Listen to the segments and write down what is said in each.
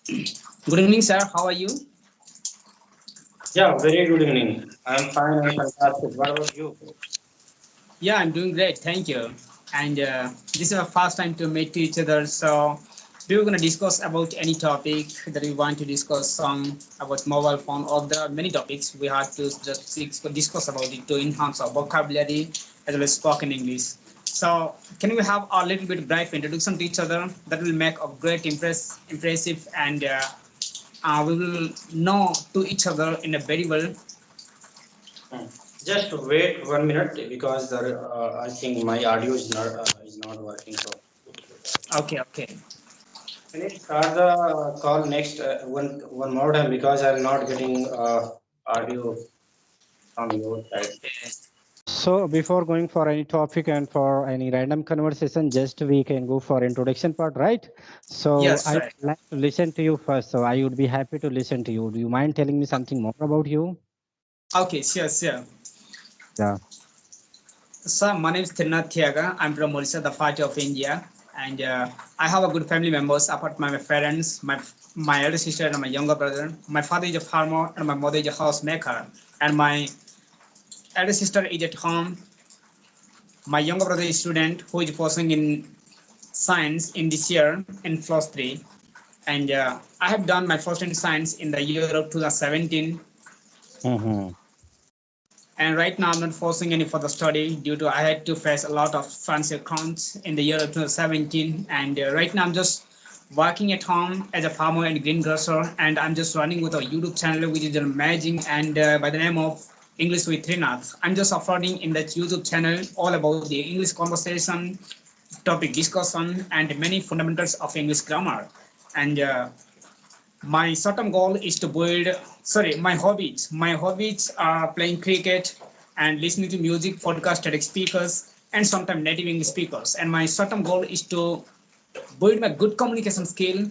Good evening, sir. How are you? Yeah, very good evening. I'm fine and fantastic. What about you? Yeah, I'm doing great. Thank you. And this is our first time to meet each other. So we were going to discuss about any topic that we want to discuss. Some about mobile phone, or there are many topics we have to just discuss about it to enhance our vocabulary as well as spoken English. So can we have a little bit brief introduction to each other that will make a great impressive and we will know to each other in a very well. Hmm. Just wait 1 minute because I think my audio is not working. So Okay, okay. can you start the call next one more time because I'm not getting audio from your side. So before going for any topic and for any random conversation, just we can go for introduction part, right? So Yes, I right. would like to listen to you first. So I would be happy to listen to you. Do you mind telling me something more about you? Okay, sure, sure. Yeah. So my name is Trinath Thiaga. I'm from Orissa, the part of India, and I have a good family members apart from my parents, my elder sister and my younger brother. My father is a farmer and my mother is a housemaker, and my elder sister is at home. My younger brother is a student who is pursuing in science in this year in plus three, and I have done my first in science in the year of 2017. Mm-hmm. And right now I'm not forcing any further study due to I had to face a lot of fancy accounts in the year of 2017. And right now I'm just working at home as a farmer and greengrocer, and I'm just running with a YouTube channel which is amazing and by the name of English with Trinath. I'm just uploading in that YouTube channel all about the English conversation, topic discussion, and many fundamentals of English grammar. And my short-term goal is to build, sorry, my hobbies are playing cricket and listening to music, podcast, TEDx speakers, and sometimes native English speakers. And my short-term goal is to build my good communication skill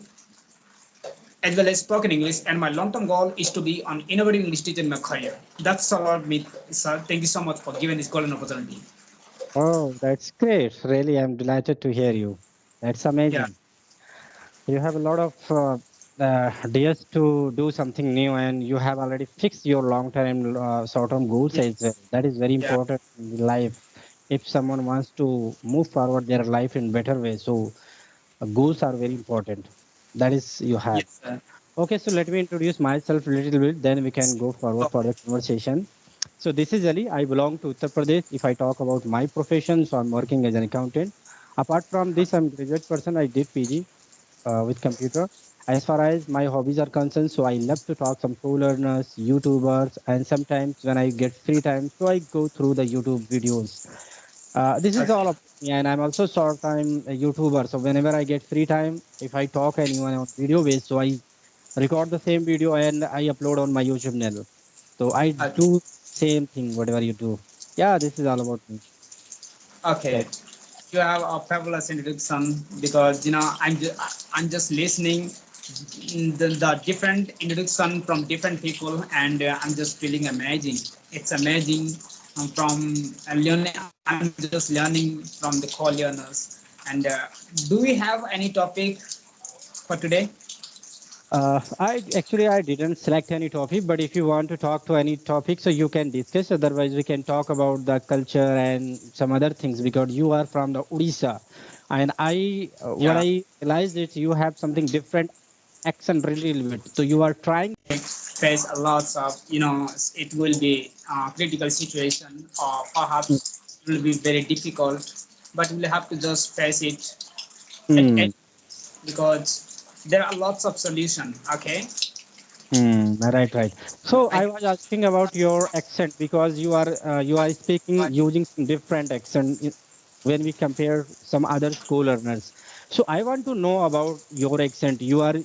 as well as spoken English. And my long-term goal is to be an innovative English teacher in my career. That's all about me, sir. Thank you so much for giving this golden opportunity. Oh, that's great. Really, I'm delighted to hear you. That's Yeah. amazing. You have a lot of dares to do something new, and you have already fixed your long-term, short-term goals as well. Yes. That is very Yeah. important in life. If someone wants to move forward their life in better way, so goals are very important. That is you have. Yes, sir. Okay, so let me introduce myself a little bit, then we can go forward for the conversation. So this is Ali. I belong to Uttar Pradesh. If I talk about my profession, so I'm working as an accountant. Apart from this, I'm a graduate person. I did PG with computer. As far as my hobbies are concerned, so I love to talk some co-learners, YouTubers, and sometimes when I get free time, so I go through the YouTube videos. This is all Okay. about me, and I'm also short time a YouTuber. So whenever I get free time, if I talk anyone on video base, so I record the same video and I upload on my YouTube channel. So I Okay. do same thing, whatever you do. Yeah, this is all about me. Okay, Right. you have a fabulous introduction because I'm just listening the different introduction from different people, and I'm just feeling amazing. It's amazing from learning. I'm just learning from the call learners. And do we have any topic for today? I didn't select any topic, but if you want to talk to any topic, so you can discuss. Otherwise, we can talk about the culture and some other things because you are from the Odisha, and what Yeah, I realized is you have something different accent really little bit. So you are trying. face a lot of it will be a critical situation or perhaps it will be very difficult, but we'll have to just face it at Hmm. because there are lots of solution. Okay. Right, right. So I I was asking about your accent because you are speaking using some different accent when we compare some other school learners. So I want to know about your accent. You are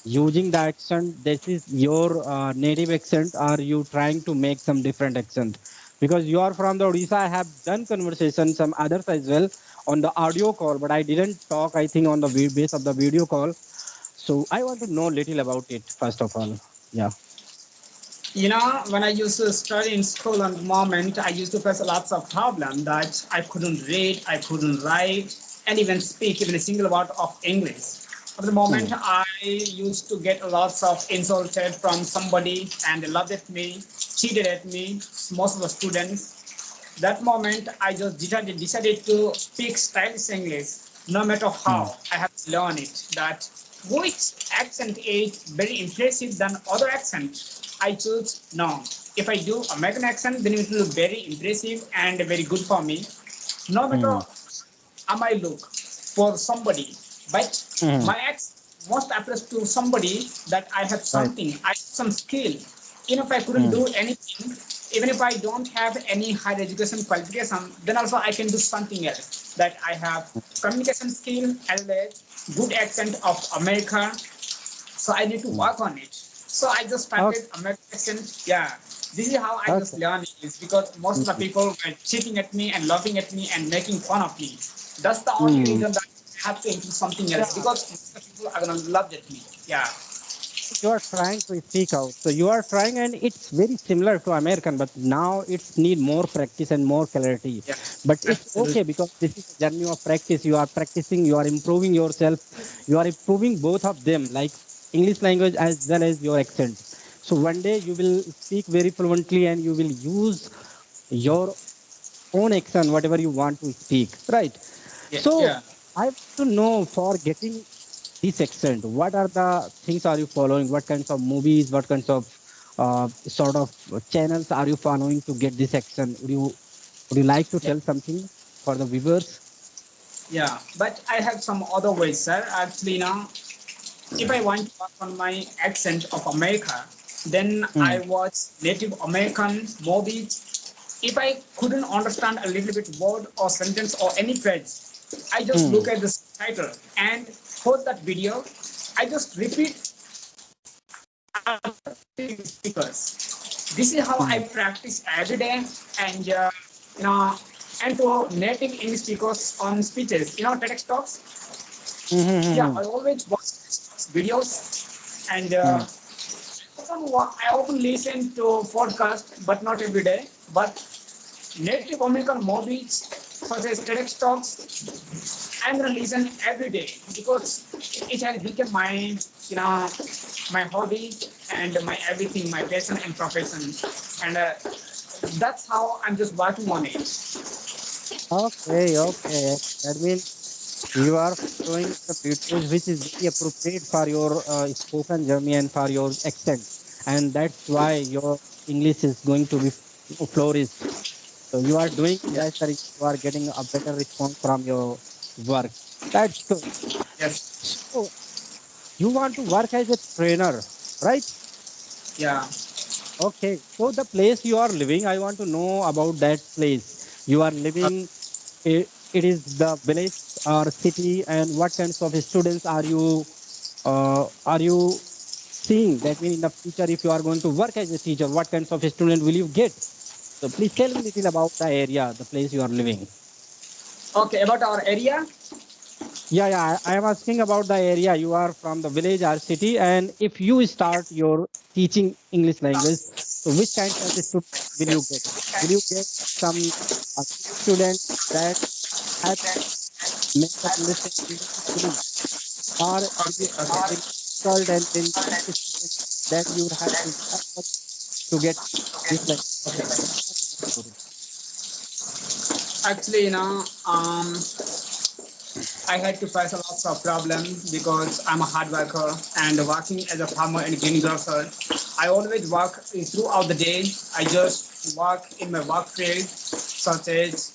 using the accent. This is your native accent. Are you trying to make some different accent? Because you are from the Odisha. I have done conversation some others as well on the audio call, but I didn't talk. I think on the base of the video call. So I want to know little about it first of all. Yeah. when I used to study in school at the moment, I used to face lots of problem that I couldn't read, I couldn't write, and even speak even a single word of English. At the Hmm. moment, I used to get lots of insulted from somebody and they laughed at me, cheated at me, most of the students. That moment, I just decided to speak stylish English, no matter Hmm. how. I have to learn it. That which accent is very impressive than other accent. I choose no. If I do American accent, then it will be very impressive and very good for me. No matter Hmm. am I look for somebody, but Hmm. my ex most appeals to somebody that I have Right. something, I have some skill. Even if I couldn't Hmm. do anything, even if I don't have any higher education qualification, then also I can do something else. That I have communication skill as well as good accent of America, so I need to Hmm. work on it. So I just Okay. started American accent. Yeah, this is how I just Okay. learned it. Because most of the Hmm. people were cheating at me and laughing at me and making fun of me. That's the only Hmm. reason that I have to improve something else. Yeah. Because most of the people are gonna love at me. Yeah. You are trying to speak out. So you are trying, and it's very similar to American, but now it's need more practice and more clarity. Yeah. But it's okay Absolutely. because this is a journey of practice. You are practicing, you are improving yourself, you are improving both of them, like English language as well as your accent. So one day you will speak very fluently and you will use your own accent, whatever you want to speak, right? Yeah. So Yeah. I want to know for getting this accent, what are the things are you following? What kinds of movies, what kinds of sort of channels are you following to get this accent? Would you like to Yeah. tell something for the viewers? Yeah. But I have some other ways, sir. Actually, now, if I want to work on my accent of America, then Hmm. I watch Native American movies. If I couldn't understand a little bit word or sentence or any phrase, I just Hmm. look at the title and for that video, I just repeat speakers. This is how I Hmm. practice every day, and you know, and to native English speakers on speeches, TEDx talks. Hmm. Yeah, Hmm. I always watch videos, and Hmm. I often listen to podcast, but not every day. But Native American movies, such as TEDx talks, I'm gonna listen every day because it has become you know, my hobby and my everything, my passion and profession, and that's how I'm just working on it. Okay, okay. That means you are following the videos which is very appropriate for your spoken journey and for your accent. And that's why your English is going to be flourished. So you are doing it. Yeah. That's the reason you are getting a better response from your work. That's good. Yes. So you want to work as a trainer, right? Yeah. Okay. So the place you are living, I want to know about that place. You are living. It is the village or city, and what kinds of students are you seeing? That means in the future, if you are going to work as a teacher, what kinds of student will you get? So please tell me little about the area, the place you are living. Okay. About our area. Yeah, yeah. I am asking about the area. You are from the village or city, and if you start your teaching English language, so which kinds of students will you get? Will you get some students that have make us understand English easily, or will you Okay. get Okay. very difficult and very weak students that you would have to work to get this language? Tell me about it. Actually, I had to face a lot of problems because I'm a hard worker and working as a farmer and greengrocer. I always work throughout the day. I just work in my work field, such as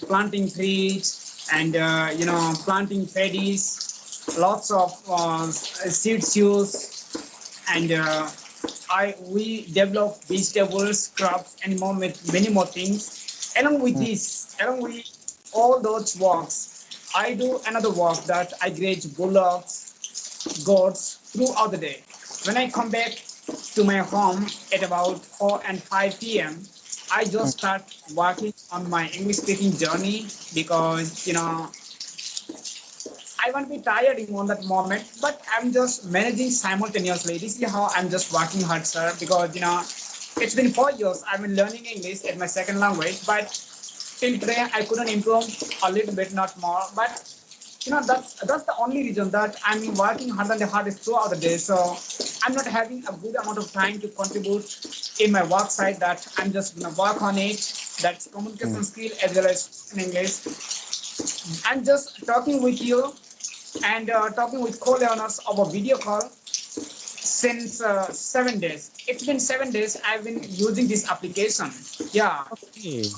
planting trees and planting paddies, lots of seed use, and I we develop vegetables, crops, and many more things. Hmm. Along with all those works, I do another work that I graze bullocks, goats throughout the day. When I come back to my home at about 4 and 5 p.m., I Hmm. just start working on my English speaking journey because I won't be tired on that moment, but I'm just managing simultaneously. This is how I'm just working hard, sir, because it's been 4 years. I've been learning English as my second language, but till today I couldn't improve a little bit, not more. But That's the only reason that I'm working harder than the hardest throughout the day. So I'm not having a good amount of time to contribute in my work side. That I'm just gonna work on it. That's communication skill as well as in English. I'm just talking with you and talking with co-learners over video call since 7 days. It's been 7 days. I've been using this application. Yeah, Okay.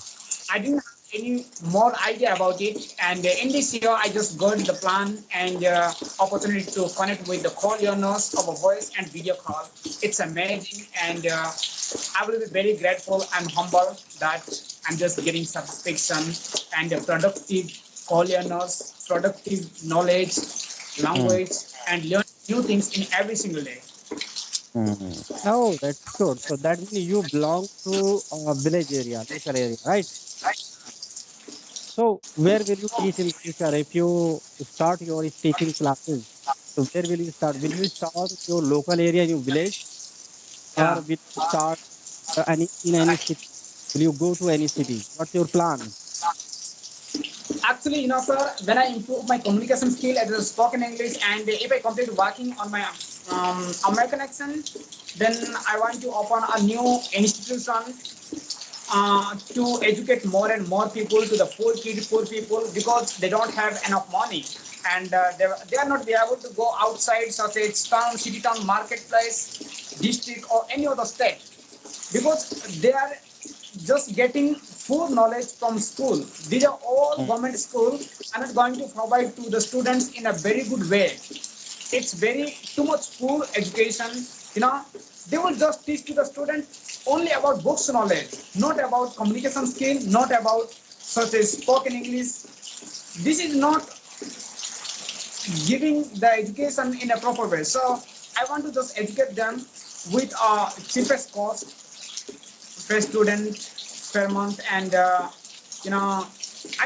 I didn't have any more idea about it. And in this year, I just got the plan and opportunity to connect with the call learners of a voice and video call. It's amazing. And I will be very grateful and humble that I'm just getting satisfaction and productive call learners, productive knowledge, Hmm. language, and learn new things in every single day. Hmm. Oh, that's good. So that means you belong to a village area, local area, right? So where will you teach in future if you start your speaking classes? So where will you start? Will you start your local area in your village, or Yeah. will you start any city? Will you go to any city? What's your plan? Actually, sir, when I improve my communication skill as a spoken English, and if I complete working on my American accent, then I want to open a new institution to educate more and more people to the poor kids, poor people, because they don't have enough money. And they are not be able to go outside such as town, city town, marketplace, district, or any other state because they are just getting full knowledge from school. These are all Hmm. government schools and are going to provide to the students in a very good way. It's very too much school education. You know, they will just teach to the student only about books knowledge, not about communication skill, not about such as spoken English. This is not giving the education in a proper way. So I want to just educate them with a cheapest cost per student per month, and I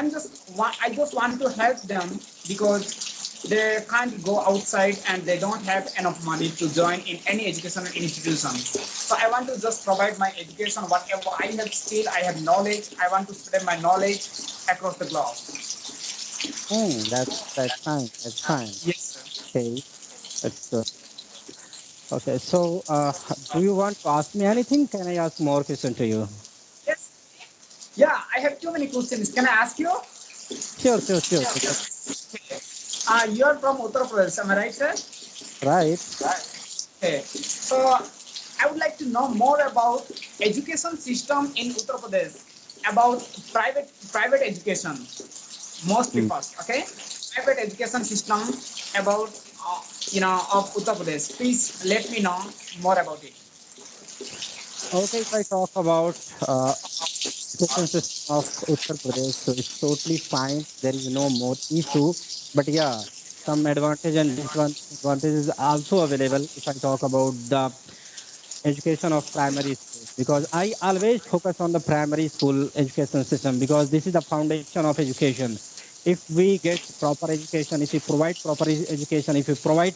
just want to help them because they can't go outside and they don't have enough money to join in any educational institution. So I want to just provide my education, whatever I have skill, I have knowledge. I want to spread my knowledge across the globe. That's fine. That's fine. Yes, sir. Okay, that's good. Okay, so do you want to ask me anything? Can I ask more question to you? Yes. Yeah, I have too many questions. Can I ask you? Sure, sure, sure. It's okay. You are from Uttar Pradesh, am I right, sir? Right. Okay. So I would like to know more about education system in Uttar Pradesh, about private education, mostly Mm. first. Okay, private education system about of Uttar Pradesh. Please let me know more about it. Okay, if I talk about education system of Uttar Pradesh, so it's totally fine. There is no more issue. But yeah, some advantage and disadvantages are also available if I talk about the education of primary school. Because I always focus on the primary school education system because this is the foundation of education. If we get proper education, if we provide proper education, if we provide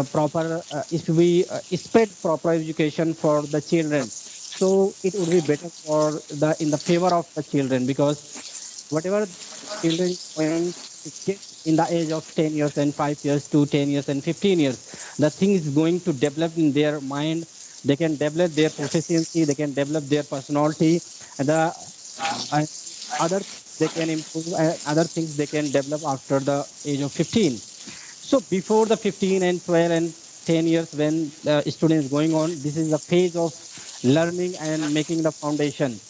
proper if we spread proper education for the children, so it would be better for the in the favor of the children because whatever children going to get in the age of 10 years and 5 years to 10 years and 15 years, the thing is going to develop in their mind. They can develop their proficiency, they can develop their personality, and the and other they can improve, other things they can develop after the age of 15. So before the 15 and 12 and 10 years when the student is going on, this is the phase of learning and making the foundation.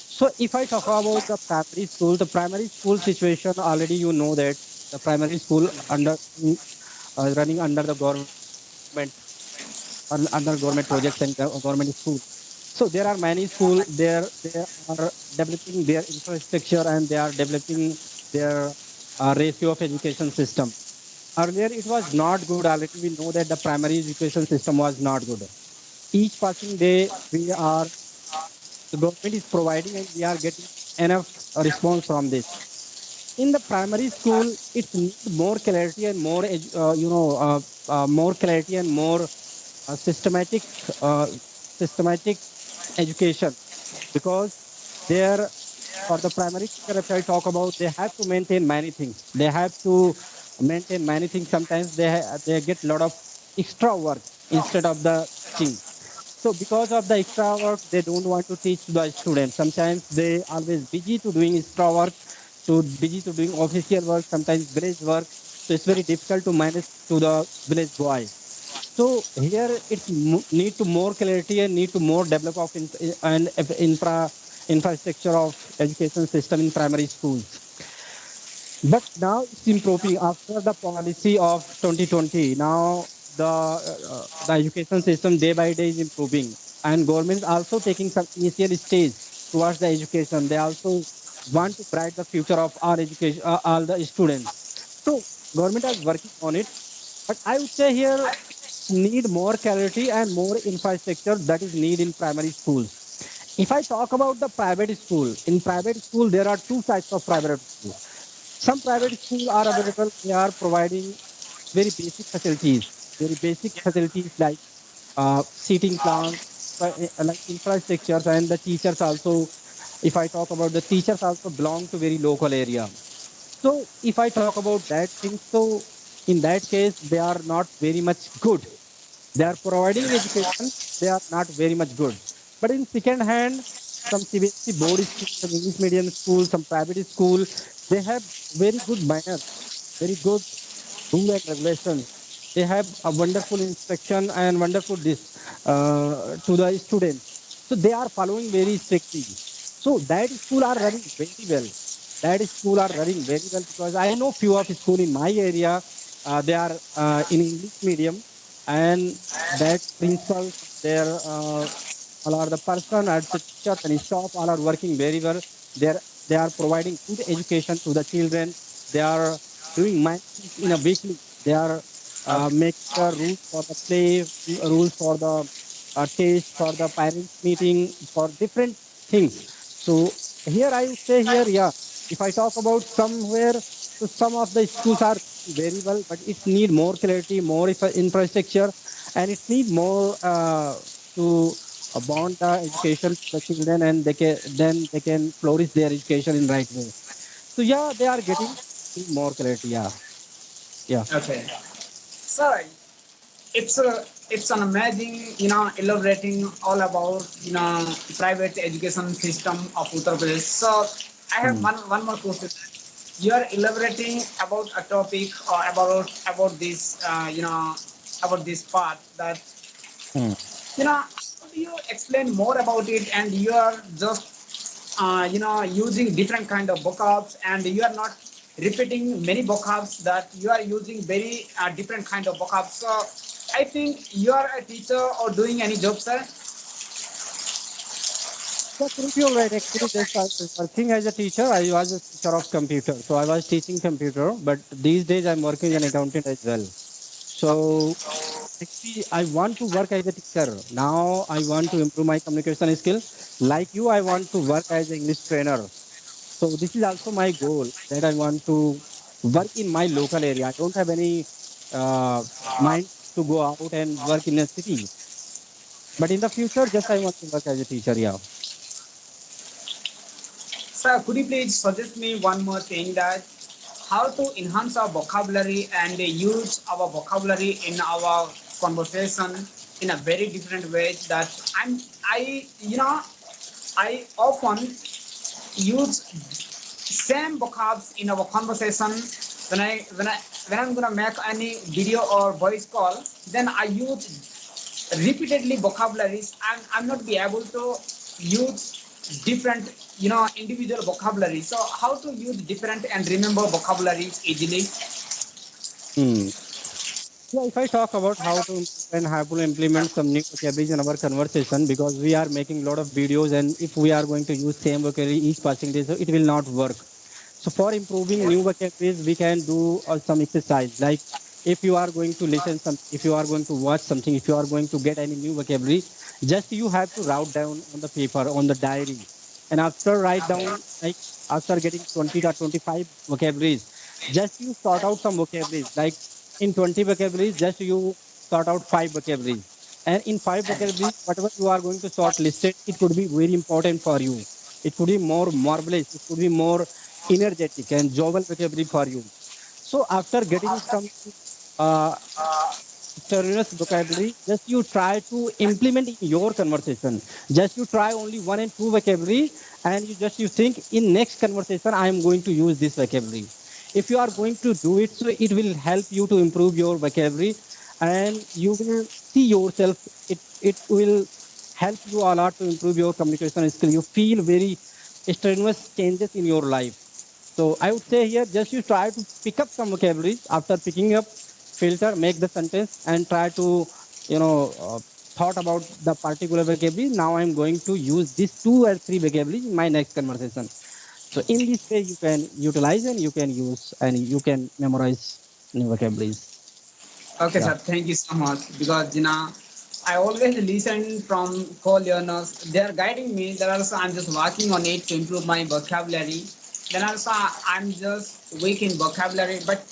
So if I talk about the primary school situation, already you know that the primary school running under the government, under government projects and government school. So there are many schools there. They are developing their infrastructure and they are developing their ratio of education system. Earlier, it was not good. Already, we know that the primary education system was not good. Each passing day, the government is providing, and we are getting enough response from this. In the primary school, it's need more clarity and more clarity and more systematic, uh, systematic education because there. For the primary teacher, if I talk about, they have to maintain many things. They have to maintain many things. Sometimes they get a lot of extra work instead of the teaching. So because of the extra work, they don't want to teach the students. Sometimes they always busy to doing extra work, to busy to doing official work, sometimes village work. So it's very difficult to manage to the village boy. So here it's need to more clarity and need to more develop of infrastructure of education system in primary schools. But now it's improving after the policy of 2020. Now the education system day by day is improving, and government is also taking some initial stage towards the education. They also want to bright the future of our education, all the students. So government is working on it, but I would say here need more clarity and more infrastructure that is need in primary schools. If I talk about the private school, in private school there are two types of private school. Some private schools are available. They are providing very basic facilities like seating plans, like infrastructures, and the teachers also. If I talk about the teachers, also belong to very local area. So if I talk about that thing, so in that case, they are not very much good. They are providing education. They are not very much good. But in second hand, some CBSE board schools, some English medium schools, some private school, they have very good manners, very good rule and regulations. They have a wonderful inspection and wonderful this to the students. So they are following very strictly. So that school are running very well. That school are running very well because I know few of school in my area. They are in English medium, and that principal, their all are the person at the teachers and staff all are working very well. They are providing good education to the children. They are doing my things in a weekly. They are making the rules for the play, rules for the test, for the parents meeting, for different things. So here I would say here, yeah. If I talk about somewhere, so some of the schools are very well, but it need more clarity, more infrastructure, and it need more to bond the education to the children, and they can flourish their education in right way. So yeah, they are getting more clarity. Yeah, yeah. Okay. So it's an amazing, elaborating all about, private education system of Uttar Pradesh. So I have Hmm. one more question. You are elaborating about a topic or about this, about this part that, Hmm. how do you explain more about it? And you are just, using different kind of vocabs, and you are not repeating many vocabs, that you are using very different kind of vocabs. So I think you are a teacher or doing any job, sir. That's absolutely all right. Actually, just I was working as a teacher. I was a teacher of computer, so I was teaching computer. But these days, I'm working as an accountant as well. So actually, I want to work as a teacher. Now I want to improve my communication skill. Like you, I want to work as an English trainer. So this is also my goal that I want to work in my local area. I don't have any mind to go out and work in a city. But in the future, just I want to work as a teacher. Yeah. Sir, could you please suggest me one more thing, that how to enhance our vocabulary and use our vocabulary in our conversation in a very different way, that I I often use same vocabs in our conversation. When I'm gonna make any video or voice call, then I use repeatedly vocabularies, and I'm not be able to use different, individual vocabulary. So how to use different and remember vocabularies easily? Hmm. Yeah, if I talk about how to improve and how to implement some new vocabulary in our conversation, because we are making a lot of videos, and if we are going to use same vocabulary each passing day, so it will not work. So for improving new vocabularies, we can do some exercise. Like if you are going to listen some, if you are going to watch something, if you are going to get any new vocabulary, just you have to write down on the paper, on the diary, and after write down, like after getting 20 or 25 vocabularies, just you sort out some vocabularies. Like in 20 vocabularies, just you sort out five vocabularies. And in five vocabularies, whatever you are going to sort listed, it could be very important for you. It could be more marvelous. It could be more energetic and jovial vocabulary for you. So after getting some uh, extraneous vocabulary, just you try to implement in your conversation. Just you try only one and two vocabulary, and you think in next conversation I am going to use this vocabulary. If you are going to do it, so it will help you to improve your vocabulary, and you will see yourself. It will help you a lot to improve your communication skill. You feel very strenuous changes in your life. So I would say here, just you try to pick up some vocabularies. After picking up, filter, make the sentence, and try to, you know, thought about the particular vocabulary. Now I'm going to use these two or three vocabularies in my next conversation. So in this way, you can utilize and you can use and you can memorize new vocabularies. Okay, Yeah. sir. Thank you so much. Because I always listen from co-learners. They are guiding me. Then also I'm just working on it to improve my vocabulary. Then also I'm just weak in vocabulary, but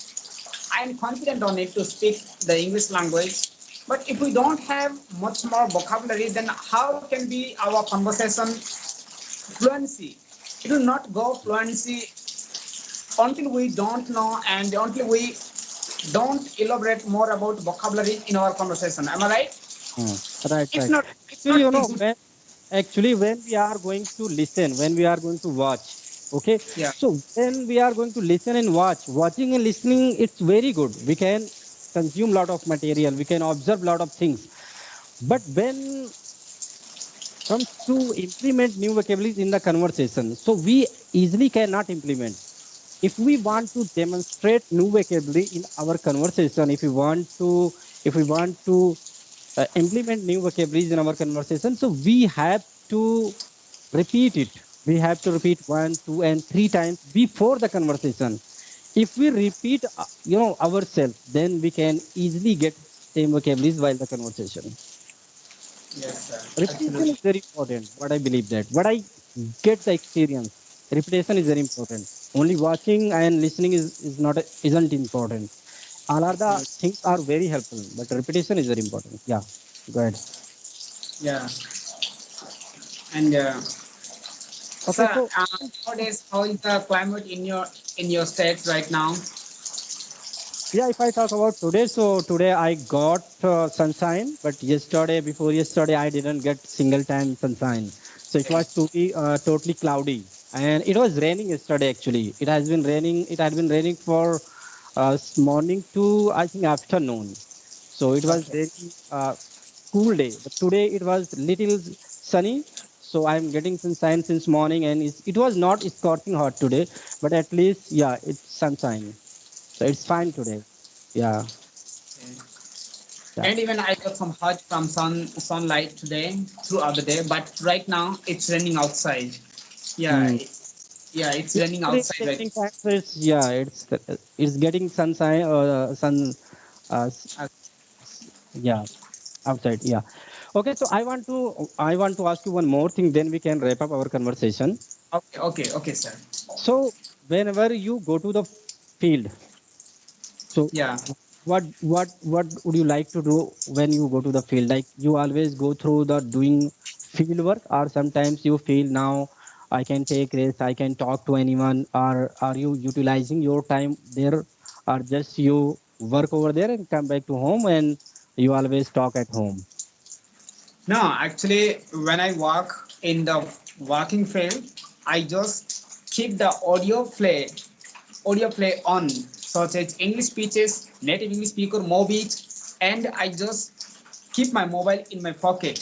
I'm confident on it to speak the English language. But if we don't have much more vocabulary, then how can be our conversation fluency? It will not go fluency until we don't know and until we don't elaborate more about vocabulary in our conversation. Am I right? Hmm. Right, It's right. not. It's Actually, not easy. when we are going to listen, when we are going to watch, okay. Yeah. So when we are going to listen and watch, watching and listening, it's very good. We can consume lot of material. We can observe lot of things. But when comes to implement new vocabularies in the conversation, so we easily cannot implement. If we want to demonstrate new vocabulary in our conversation, if we want to implement new vocabularies in our conversation, so we have to repeat it. We have to repeat one, two, and three times before the conversation. If we repeat, ourselves, then we can easily get same vocabularies while the conversation. Yes, sir. Repetition Absolutely. is very important. What I believe that. What I get the experience. Repetition is very important. Only watching and listening is not isn't important. All are the Absolutely. things are very helpful, but repetition is very important. Yeah. Go ahead. Yeah. And Okay, sir, so nowadays, how is the climate in your states right now? yeah, if I talk about today, so today I got sunshine, but before yesterday, I didn't get single time sunshine. So it was totally cloudy, and it was raining yesterday. Actually, it has been raining. It had been raining for morning to I think afternoon. So it was Okay. very cool day. But today it was little sunny. So I'm getting sunshine since morning, and it was not scorching hot today, but at least yeah, it's sunshine. So it's fine today. Yeah, yeah. And even I got some hot from sunlight today throughout the day, but right now it's raining outside. Yeah, Mm. yeah, it's Yeah, raining actually, it's outside right evening time, so it's getting sunshine now. yeah, outside. Yeah. Okay, so I want to ask you one more thing, then we can wrap up our conversation. Okay, okay, okay, sir. So whenever you go to the field, so Yeah. what would you like to do when you go to the field? Like you always go through the doing field work, or sometimes you feel now I can take rest, I can talk to anyone, or are you utilizing your time there, or just you work over there and come back to home and you always talk at home? No, actually, when I walk in the walking field, I just keep the audio play on, such as English speeches, native English speaker, movies, and I just keep my mobile in my pocket.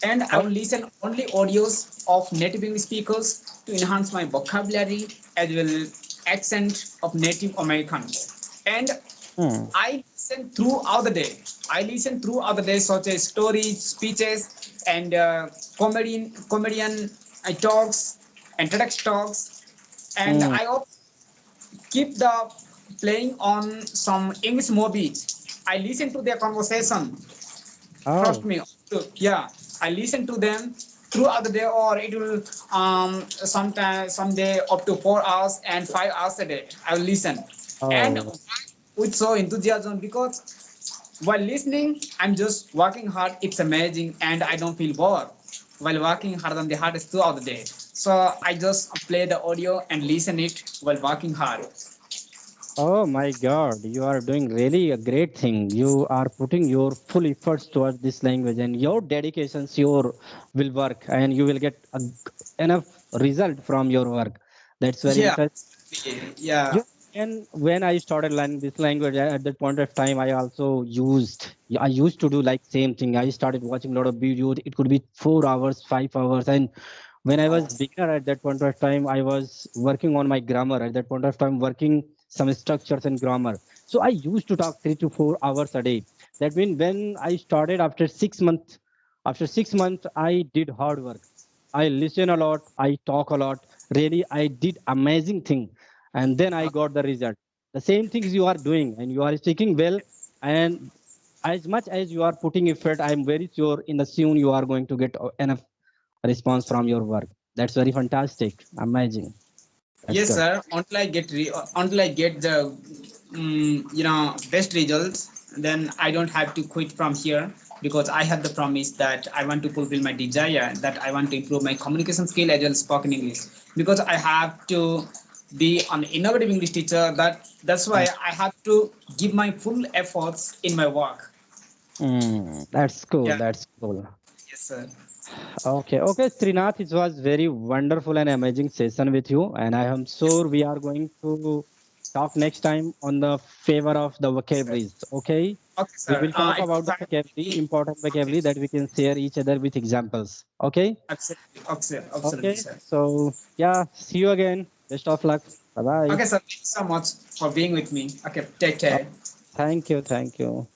And I Oh, will listen only audios of native English speakers to enhance my vocabulary as well accent of Native Americans. And hmm. I listen throughout the day. I listen throughout the day, such as stories, speeches, and comedian talks, and TEDx talks. And Hmm. I also keep the playing on some English movies. I listen to their conversation. Trust Oh, me. Yeah, I listen to them throughout the day, or it will sometime someday up to 4 hours and 5 hours a day. I will listen, and oh, with so enthusiasm because while listening, I'm just working hard. It's amazing, and I don't feel bored while working hard on the hardest throughout the day. So I just play the audio and listen it while working hard. Oh my God, you are doing really a great thing. You are putting your full efforts towards this language, and your dedications, your will work, and you will get enough result from your work. That's very Yeah, interesting. yeah. You, and when I started learning this language at that point of time, I used to do like same thing. I started watching a lot of videos. It could be 4 hours, 5 hours, and when I was beginner at that point of time, I was working on my grammar at that point of time, working some structures and grammar. So I used to talk 3 to 4 hours a day. That means when I started after 6 months, I did hard work. I listen a lot. I talk a lot. Really, I did amazing thing, and then I got the result. The same things you are doing, and you are speaking well. And as much as you are putting effort, I am very sure in the soon you are going to get enough response from your work. That's very fantastic, amazing. That's Yes, good. sir. Until I get the best results, then I don't have to quit from here because I have the promise that I want to fulfill my desire, that I want to improve my communication skill as well as spoken English, because I have to be an innovative English teacher. That's why I have to give my full efforts in my work. That's cool. Yeah. That's cool. Yes, sir. Okay, Srinath, it was very wonderful and amazing session with you, and I am Yes, sure we are going to talk next time on the favor of the sir. vocabularies. Okay, Okay, we sir. will talk It about was the vocabulary, actually important okay. vocabulary that we can share each other with examples. Okay, Absolutely, absolutely, absolutely, okay. sir. So yeah, see you again. Best of luck. Bye bye. Okay, sir. Thank you so much for being with me. Okay, take care. Thank you. Thank you.